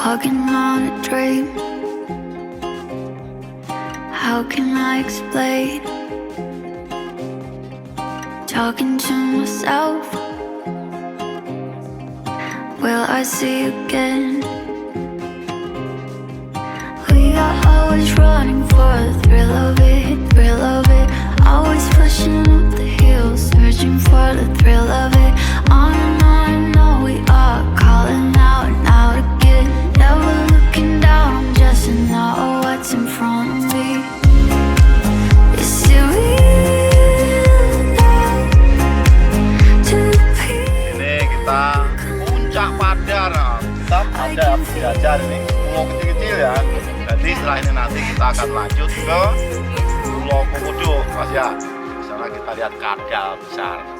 walking on a dream. How can I explain? Talking to myself. Will I see you again? We are always running for the thrill of it, thrill of it. Always pushing up the hills, searching for the thrill of it. On and on we are, calling out and out again. Never looking down, just to know what's in front of me. Is it real now to be? Ini kita puncak Padar, tetap ada belajar nih, pulau kecil-kecil ya. Jadi setelah ini nanti kita akan lanjut ke Pulau Komodo, Mas ya. Di sana kita lihat kadal besar.